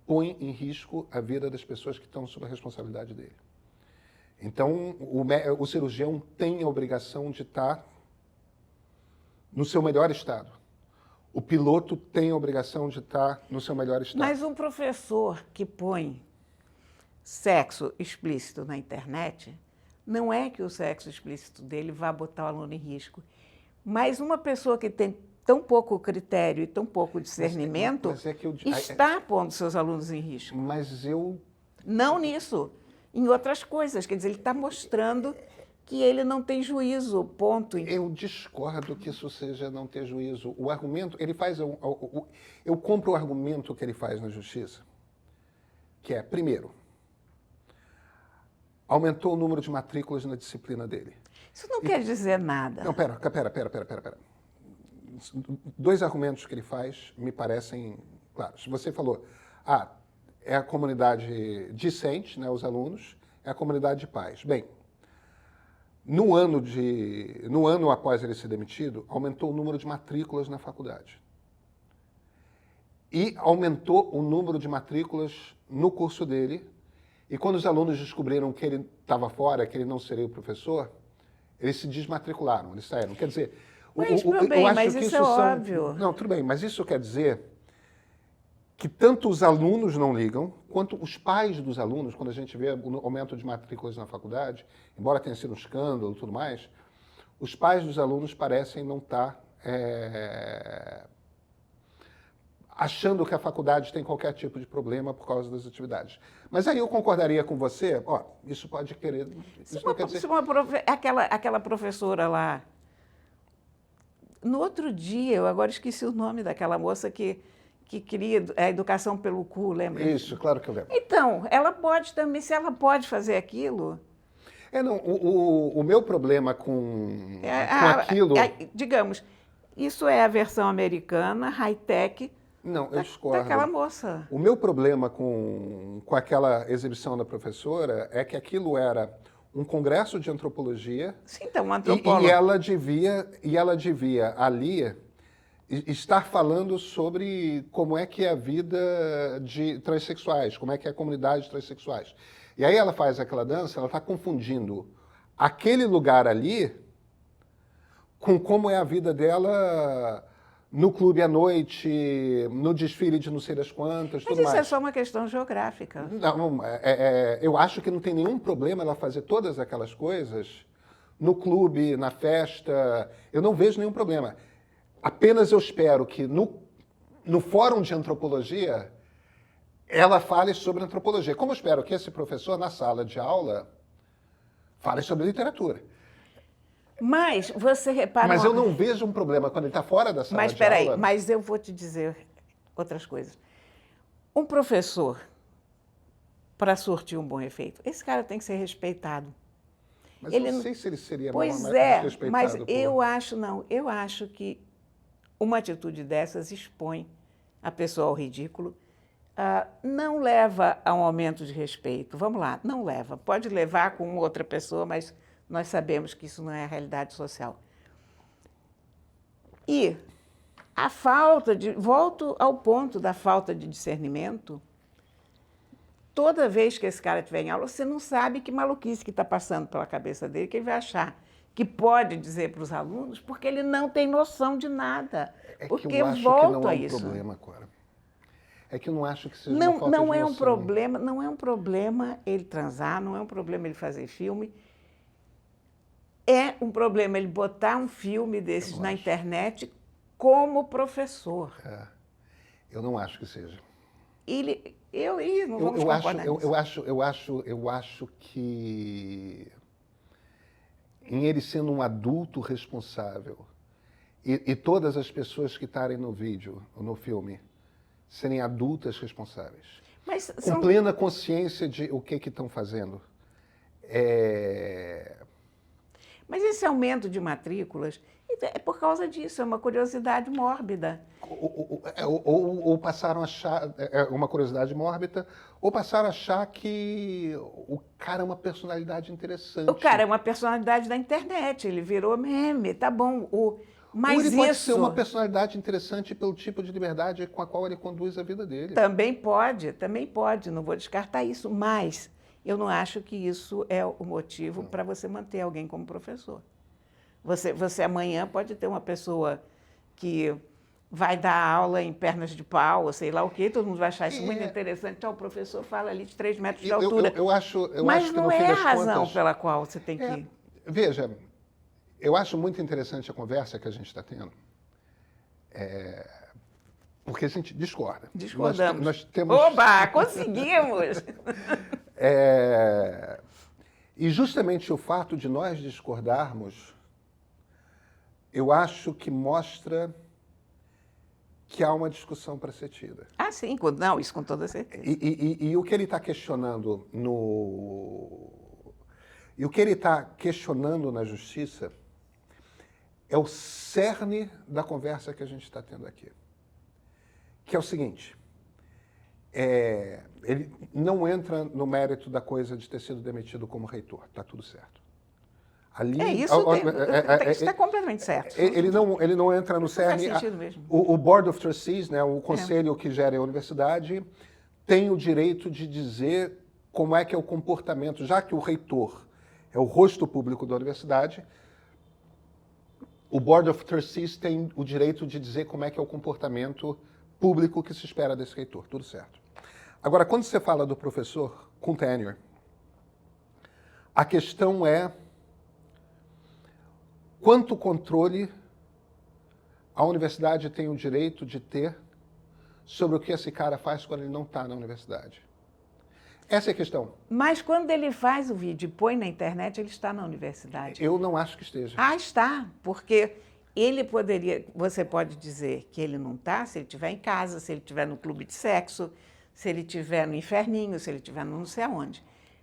põe em risco a vida das pessoas que estão sob a responsabilidade dele. Então, o cirurgião tem a obrigação de estar no seu melhor estado. O piloto tem a obrigação de estar no seu melhor estado. Mas um professor que põe sexo explícito na internet, não é que o sexo explícito dele vá botar o aluno em risco. Mas uma pessoa que tem tão pouco critério e tão pouco discernimento está pondo seus alunos em risco. Mas eu... Não nisso, em outras coisas. Quer dizer, ele está mostrando que ele não tem juízo, ponto. Eu discordo que isso seja não ter juízo. O argumento, ele faz... Eu compro o argumento que ele faz na justiça, que é, primeiro, aumentou o número de matrículas na disciplina dele. Isso não quer dizer nada. Não, pera. 2 argumentos que ele faz me parecem claros. Você falou, é a comunidade discente, né, os alunos, é a comunidade de pais. Bem, no ano após ele ser demitido, aumentou o número de matrículas na faculdade. E aumentou o número de matrículas no curso dele. E quando os alunos descobriram que ele estava fora, que ele não seria o professor, eles se desmatricularam, eles saíram. Quer dizer, eu acho que isso é óbvio. Não, tudo bem, mas isso quer dizer que tanto os alunos não ligam, quanto os pais dos alunos, quando a gente vê o aumento de matrículas na faculdade, embora tenha sido um escândalo e tudo mais, os pais dos alunos parecem não estar achando que a faculdade tem qualquer tipo de problema por causa das atividades. Mas aí eu concordaria com você, isso pode querer... Isso não quer dizer... aquela professora lá, no outro dia, eu agora esqueci o nome daquela moça que queria a educação pelo cu, lembra? Isso, claro que eu lembro. Então, ela pode também, se ela pode fazer aquilo... Não, o meu problema com aquilo... digamos, isso é a versão americana, high-tech, não, eu discordo. daquela moça. O meu problema com aquela exibição da professora é que aquilo era um congresso de antropologia. Sim, então, uma antropóloga. E ela devia ali estar falando sobre como é que é a vida de transexuais, como é que é a comunidade de transexuais. E aí ela faz aquela dança, ela está confundindo aquele lugar ali com como é a vida dela no clube à noite, no desfile de não sei das quantas, tudo mais. Mas isso é só uma questão geográfica. Não, eu acho que não tem nenhum problema ela fazer todas aquelas coisas no clube, na festa. Eu não vejo nenhum problema. Apenas eu espero que no fórum de antropologia ela fale sobre antropologia. Como eu espero que esse professor, na sala de aula, fale sobre literatura. Mas você repara... Mas eu não vejo um problema quando ele está fora da sala de aula. Mas espera aí, mas eu vou te dizer outras coisas. Um professor, para surtir um bom efeito, esse cara tem que ser respeitado. Mas eu não sei se ele seria mais respeitado. Mas eu acho que uma atitude dessas expõe a pessoa ao ridículo, não leva a um aumento de respeito. Vamos lá, não leva. Pode levar com outra pessoa, mas nós sabemos que isso não é a realidade social. E a volto ao ponto da falta de discernimento. Toda vez que esse cara estiver em aula, você não sabe que maluquice que está passando pela cabeça dele, que ele vai achar que pode dizer para os alunos, porque ele não tem noção de nada. Porque que eu acho volto que não a é um isso. problema, Cora. É que eu não acho que seja uma falta de noção. Não é um problema ele transar, não é um problema ele fazer filme. É um problema ele botar um filme desses na internet como professor. Eu não acho que seja. Não vamos concordar nisso. Eu acho que em ele sendo um adulto responsável e todas as pessoas que estarem no vídeo, no filme, serem adultas responsáveis, com plena consciência de o que estão fazendo. Mas esse aumento de matrículas é por causa disso, é uma curiosidade mórbida. Ou passaram a achar, uma curiosidade mórbida, ou passaram a achar que o cara é uma personalidade interessante. O cara é uma personalidade da internet, ele virou meme, tá bom. Mas ou ele pode ser uma personalidade interessante pelo tipo de liberdade com a qual ele conduz a vida dele. Também pode, não vou descartar isso, mas eu não acho que isso é o motivo para você manter alguém como professor. Você amanhã pode ter uma pessoa que vai dar aula em pernas de pau, ou sei lá o quê, todo mundo vai achar isso muito interessante. Então, o professor fala ali de 3 metros de altura. Mas não é a razão pela qual você tem que... Veja, eu acho muito interessante a conversa que a gente está tendo, porque a gente discorda. Discordamos. Nós temos... Oba, conseguimos! E justamente o fato de nós discordarmos, eu acho que mostra que há uma discussão para ser tida. Sim, não, isso com toda certeza. E o que ele está questionando E o que ele está questionando na justiça é o cerne da conversa que a gente está tendo aqui. Que é o seguinte, ele não entra no mérito da coisa de ter sido demitido como reitor, está tudo certo. Ali, O texto está completamente certo. ele não entra no cerne. Faz sentido mesmo. O Board of Trustees, né, o conselho que gera a universidade, tem o direito de dizer como é que é o comportamento, já que o reitor é o rosto público da universidade, o Board of Trustees tem o direito de dizer como é que é o comportamento público que se espera desse reitor, tudo certo. Agora, quando você fala do professor com tenure, a questão é quanto controle a universidade tem o direito de ter sobre o que esse cara faz quando ele não está na universidade. Essa é a questão. Mas quando ele faz o vídeo e põe na internet, ele está na universidade. Eu não acho que esteja. Ah, está, porque ele poderia, você pode dizer que ele não está se ele estiver em casa, se ele estiver no clube de sexo, se ele estiver no inferninho, se ele estiver não sei aonde.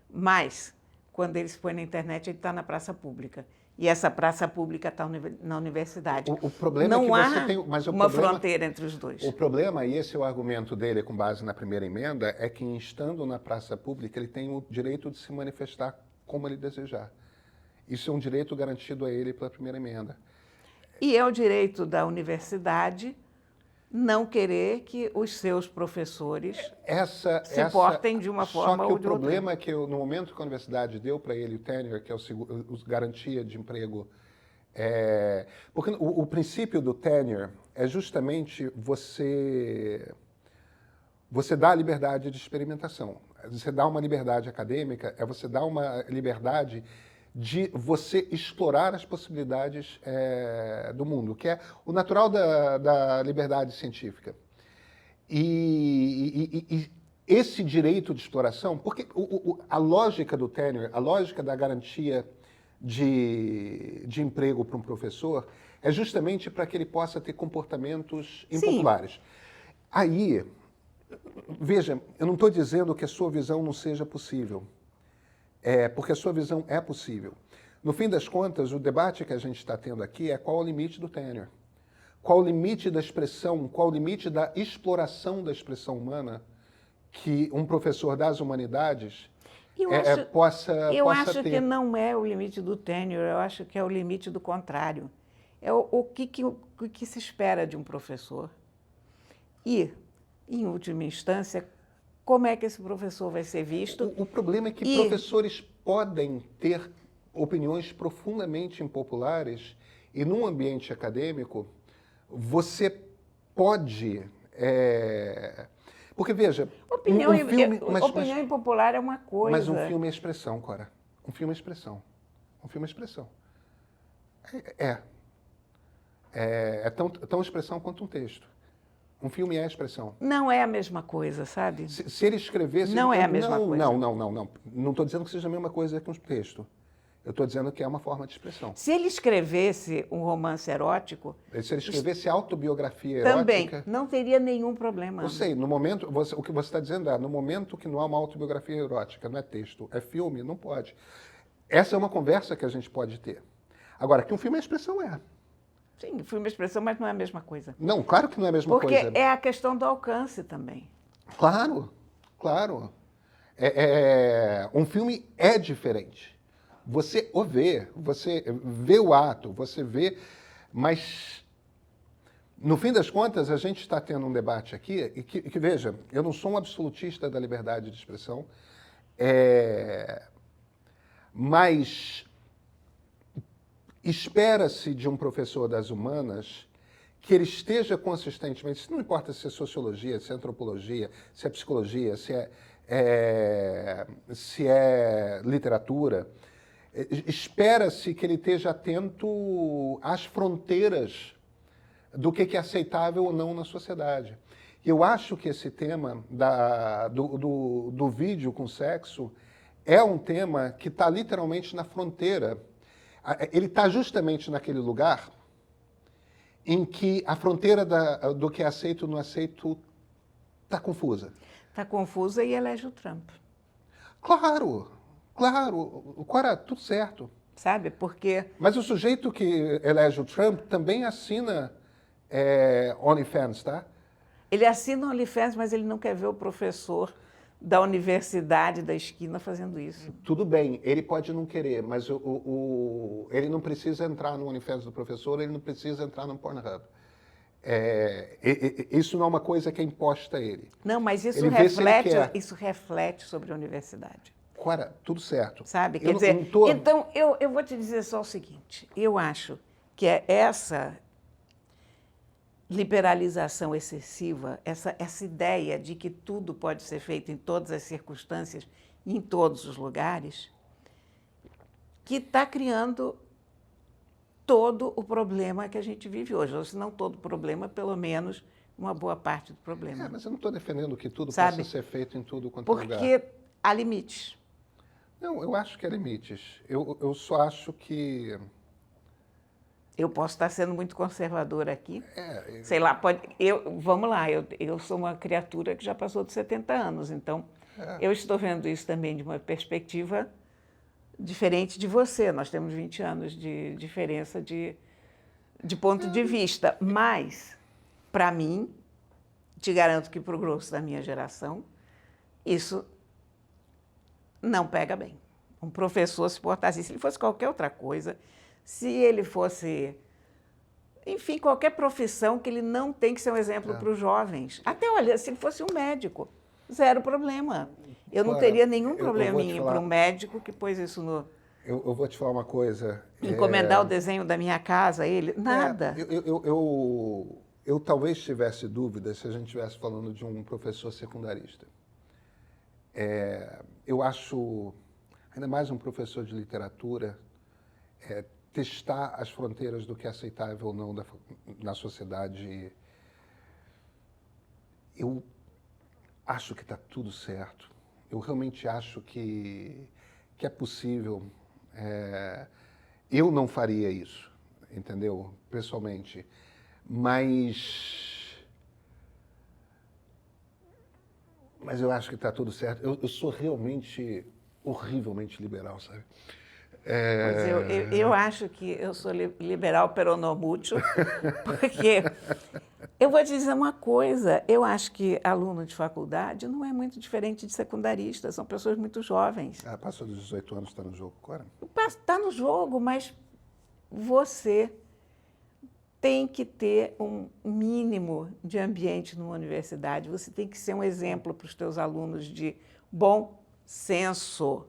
Mas, quando ele se põe na internet, ele está na praça pública. E essa praça pública está na universidade. O problema não é que você há tem uma fronteira entre os dois. O problema, e esse é o argumento dele com base na primeira emenda, é que estando na praça pública, ele tem o direito de se manifestar como ele desejar. Isso é um direito garantido a ele pela primeira emenda. E é o direito da universidade não querer que os seus professores se portem de uma forma ou de outra. Só que o problema é que no momento que a universidade deu para ele o tenure, que é o garantia de emprego, porque o princípio do tenure é justamente você dá a liberdade de experimentação. Você dá uma liberdade acadêmica, você dá uma liberdade de você explorar as possibilidades do mundo, que é o natural da liberdade científica. E esse direito de exploração, porque a lógica do tenure, a lógica da garantia de emprego para um professor é justamente para que ele possa ter comportamentos impopulares. Sim. Aí, veja, eu não estou dizendo que a sua visão não seja possível. Porque a sua visão é possível. No fim das contas, o debate que a gente está tendo aqui é qual o limite do tenure. Qual o limite da expressão, qual o limite da exploração da expressão humana que um professor das humanidades possa ter. Eu acho que não é o limite do tenure, eu acho que é o limite do contrário. É o que se espera de um professor. E, em última instância, como é que esse professor vai ser visto? O problema é que professores podem ter opiniões profundamente impopulares e, num ambiente acadêmico, você pode... Porque, veja, opinião impopular é uma coisa. Mas um filme é expressão, Cora. Um filme é expressão. Um filme é expressão. É tão expressão quanto um texto. Um filme é expressão. Não é a mesma coisa, sabe? Se ele escrevesse... Não é a mesma coisa. Não. Não estou dizendo que seja a mesma coisa que um texto. Eu estou dizendo que é uma forma de expressão. Se ele escrevesse um romance erótico... Se ele escrevesse autobiografia erótica... Também, não teria nenhum problema. Eu sei, no momento... O que você está dizendo no momento que não há uma autobiografia erótica, não é texto, é filme, não pode. Essa é uma conversa que a gente pode ter. Agora, que um filme é expressão, Sim, filme é expressão, mas não é a mesma coisa. Não, claro que não é a mesma coisa. Porque é a questão do alcance também. Claro. Um filme é diferente. Você o vê, você vê o ato, você vê, mas no fim das contas a gente está tendo um debate aqui e que veja, eu não sou um absolutista da liberdade de expressão, mas espera-se de um professor das humanas que ele esteja consistentemente, não importa se é sociologia, se é antropologia, se é psicologia, se é literatura, espera-se que ele esteja atento às fronteiras do que é aceitável ou não na sociedade. E eu acho que esse tema do vídeo com sexo é um tema que está literalmente na fronteira. Ele está justamente naquele lugar em que a fronteira do que é aceito ou não aceito está confusa. Está confusa e elege o Trump. Claro. Cora, tudo certo. Sabe, porque... Mas o sujeito que elege o Trump também assina OnlyFans, tá? Ele assina OnlyFans, mas ele não quer ver o professor da universidade da esquina fazendo isso. Tudo bem, ele pode não querer, mas ele não precisa entrar no OnlyFans do professor, ele não precisa entrar no Pornhub. Isso não é uma coisa que é imposta a ele. Não, mas Ele vê se ele quer. isso reflete sobre a universidade. Cara, tudo certo. Sabe? Eu Quer não- dizer, não tô- então eu vou te dizer só o seguinte: eu acho que é essa liberalização excessiva, essa ideia de que tudo pode ser feito em todas as circunstâncias, em todos os lugares, que está criando todo o problema que a gente vive hoje. Ou se não todo o problema, pelo menos uma boa parte do problema. Mas eu não estou defendendo que tudo Sabe? possa ser feito em tudo quanto é lugar. Porque há limites. Não, eu acho que há limites. Eu só acho que... Eu posso estar sendo muito conservadora aqui. Sei lá, vamos lá, eu sou uma criatura que já passou de 70 anos, então eu estou vendo isso também de uma perspectiva diferente de você. Nós temos 20 anos de diferença de ponto de vista. Mas, para mim, te garanto que para o grosso da minha geração, isso não pega bem. Um professor se portar assim, se ele fosse qualquer outra coisa, se ele fosse, enfim, qualquer profissão que ele não tem que ser um exemplo para os jovens. Até, olha, se ele fosse um médico, zero problema. Eu não teria nenhum probleminha para um médico que pôs isso no... Eu vou te falar uma coisa. Encomendar o desenho da minha casa a ele, nada. Eu talvez tivesse dúvidas se a gente estivesse falando de um professor secundarista. Eu acho, ainda mais um professor de literatura, testar as fronteiras do que é aceitável ou não na sociedade. Eu acho que está tudo certo. Eu realmente acho que é possível. Eu não faria isso, entendeu? Pessoalmente. Mas eu acho que está tudo certo. Eu sou realmente horrivelmente liberal, sabe? Mas eu acho que eu sou liberal peronomútil, porque eu vou te dizer uma coisa, eu acho que aluno de faculdade não é muito diferente de secundarista, são pessoas muito jovens. Passou dos 18 anos, está no jogo agora? Está no jogo, mas você tem que ter um mínimo de ambiente numa universidade, você tem que ser um exemplo para os teus alunos de bom senso.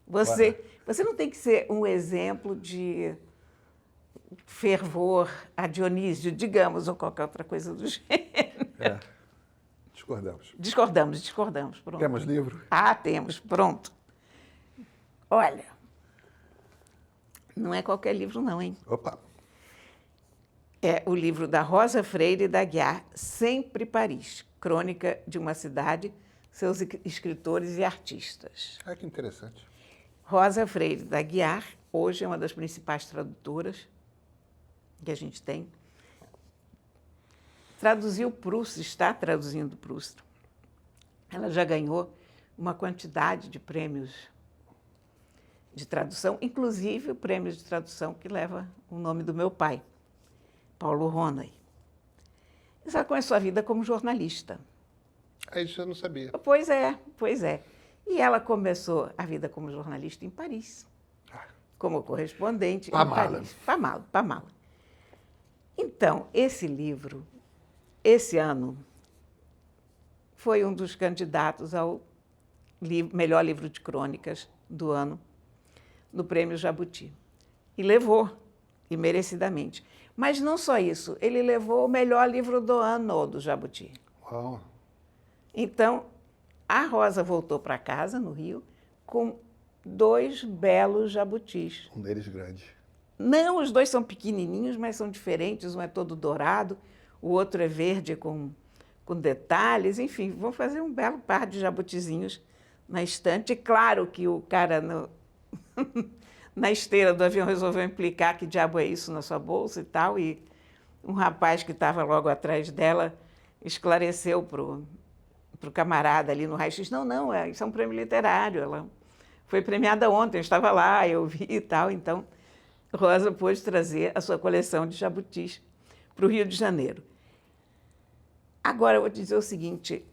Você não tem que ser um exemplo de fervor a Dionísio, digamos, ou qualquer outra coisa do gênero. Discordamos. Discordamos. Pronto. Temos livro? Temos. Pronto. Olha, não é qualquer livro não, hein? Opa! É o livro da Rosa Freire da Aguiar, Sempre Paris, Crônica de uma Cidade, seus escritores e artistas. Que interessante. Rosa Freire da Aguiar, hoje é uma das principais tradutoras que a gente tem. Traduziu Proust, está traduzindo Proust. Ela já ganhou uma quantidade de prêmios de tradução, inclusive o prêmio de tradução que leva o nome do meu pai, Paulo Ronay. Ela começou a vida como jornalista. Isso eu não sabia. Pois é. E ela começou a vida como jornalista em Paris, como correspondente em Paris. Pamala. Então, esse livro, esse ano, foi um dos candidatos ao melhor livro de crônicas do ano, no Prêmio Jabuti. E levou, e merecidamente. Mas não só isso, ele levou o melhor livro do ano do Jabuti. Uau. Então, a Rosa voltou para casa, no Rio, com 2 belos jabutis. Um deles grande. Não, os 2 são pequenininhos, mas são diferentes. Um é todo dourado, o outro é verde com detalhes. Enfim, vou fazer um belo par de jabutizinhos na estante. Claro que o cara na esteira do avião resolveu implicar que diabo é isso na sua bolsa e tal. E um rapaz que estava logo atrás dela esclareceu para o camarada ali no raio-x, não, isso é um prêmio literário, ela foi premiada ontem, eu estava lá, eu vi e tal, então Rosa pôde trazer a sua coleção de jabutis para o Rio de Janeiro. Agora, eu vou te dizer o seguinte,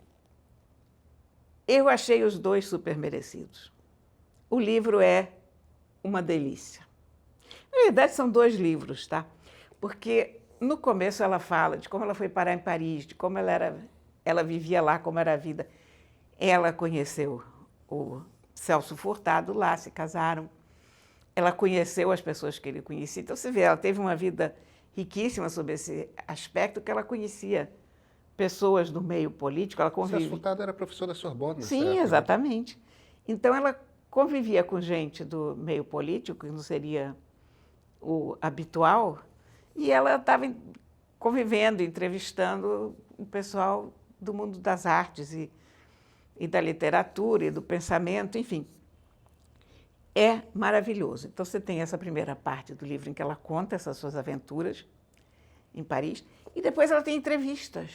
Eu achei os dois super merecidos. O livro é uma delícia. Na verdade, são 2 livros, tá? Porque no começo ela fala de como ela foi parar em Paris, de como ela vivia lá, como era a vida. Ela conheceu o Celso Furtado lá, se casaram. Ela conheceu as pessoas que ele conhecia. Então, você vê, ela teve uma vida riquíssima sobre esse aspecto, que ela conhecia pessoas do meio político, ela O convivia. Celso Furtado era professor da Sorbonne. nessa Sim, época, né? exatamente. Então, ela convivia com gente do meio político, que não seria o habitual, e ela estava convivendo, entrevistando o pessoal do mundo das artes e da literatura e do pensamento, enfim. É maravilhoso. Então, você tem essa primeira parte do livro em que ela conta essas suas aventuras em Paris, e depois ela tem entrevistas,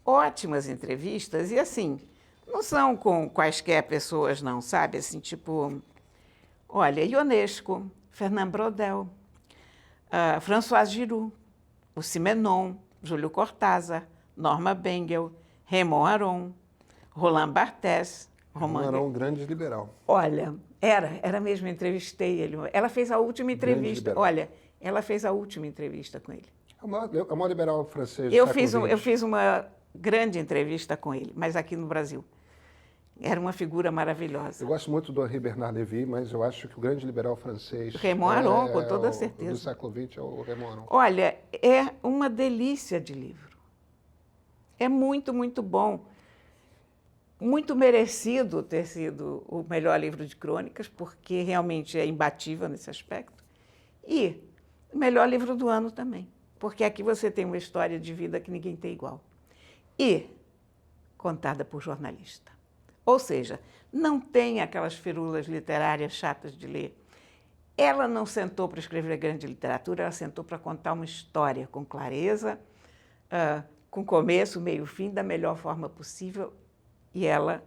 ótimas entrevistas, e assim, não são com quaisquer pessoas, não, sabe? Assim, tipo, olha, Ionesco, Fernand Braudel, François Giroud, o Simenon, Júlio Cortázar, Norma Bengel, Raymond Aron, Roland Barthes, Romain Aron, um grande liberal. Olha, era mesmo, eu entrevistei ele. Ela fez a última entrevista. liberal. Olha, ela fez a última entrevista com ele. É o maior liberal francês do Eu século XX. fiz uma grande entrevista com ele, mas aqui no Brasil. Era uma figura maravilhosa. Eu gosto muito do Henri Bernard Lévy, mas eu acho que o grande liberal francês... Raymond Aron, com toda certeza. Do século XX é o Raymond Aron. Olha, é uma delícia de livro. É muito, muito bom. Muito merecido ter sido o melhor livro de crônicas, porque realmente é imbatível nesse aspecto. E o melhor livro do ano também, porque aqui você tem uma história de vida que ninguém tem igual. E contada por jornalista. Ou seja, não tem aquelas firulas literárias chatas de ler. Ela não sentou para escrever grande literatura, ela sentou para contar uma história com clareza, com começo, meio, fim, da melhor forma possível, e ela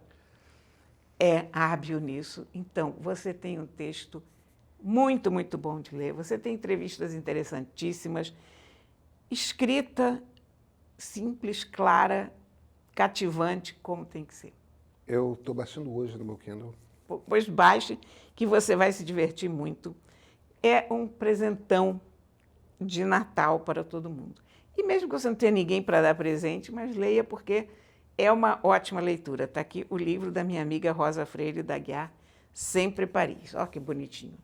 é hábil nisso. Então, você tem um texto muito, muito bom de ler, você tem entrevistas interessantíssimas, escrita simples, clara, cativante, como tem que ser. Eu estou baixando hoje no meu Kindle. Pois baixe, que você vai se divertir muito. É um presentão de Natal para todo mundo. E mesmo que você não tenha ninguém para dar presente, mas leia, porque é uma ótima leitura. Está aqui o livro da minha amiga Rosa Freire da Guiar, Sempre Paris. Olha que bonitinho.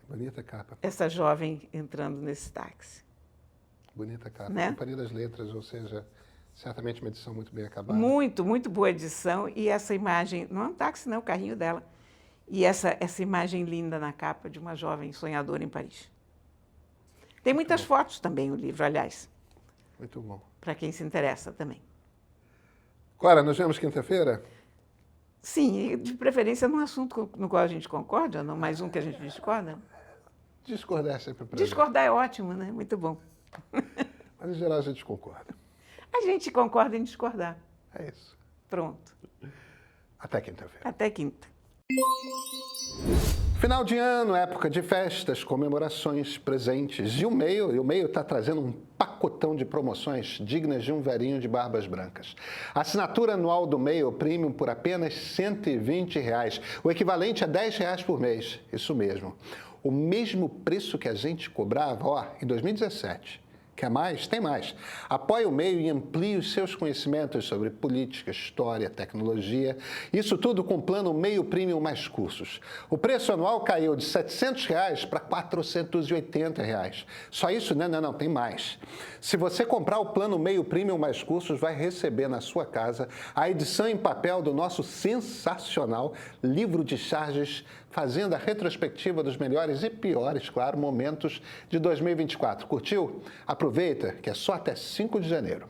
Bonita capa. Essa jovem entrando nesse táxi. Bonita capa. Né? Companhia das Letras, ou seja, certamente uma edição muito bem acabada. Muito, muito boa edição. E essa imagem, não é um táxi, não, é o carrinho dela. E essa imagem linda na capa de uma jovem sonhadora em Paris. Tem muitas fotos também, o livro, aliás. Muito bom. Para quem se interessa também. Clara, nos vemos quinta-feira? Sim, de preferência num assunto no qual a gente concorda, não mais um que a gente discorda. Discordar é sempre prazer. Discordar é ótimo, né? Muito bom. Mas, em geral, a gente concorda. A gente concorda em discordar. É isso. Pronto. Até quinta-feira. Até quinta. Final de ano, época de festas, comemorações, presentes. E o meio está trazendo um pacotão de promoções dignas de um velhinho de barbas brancas. Assinatura anual do Meio Premium por apenas R$ 120, o equivalente a R$ 10 por mês. Isso mesmo. O mesmo preço que a gente cobrava, em 2017. Quer mais? Tem mais. Apoie o meio e amplie os seus conhecimentos sobre política, história, tecnologia. Isso tudo com o plano Meio Premium mais cursos. O preço anual caiu de R$ 700 para R$ 480. Só isso? Não, tem mais. Se você comprar o plano Meio Premium mais cursos, vai receber na sua casa a edição em papel do nosso sensacional livro de charges, fazendo a retrospectiva dos melhores e piores, claro, momentos de 2024. Curtiu? Aproveita, que é só até 5 de janeiro.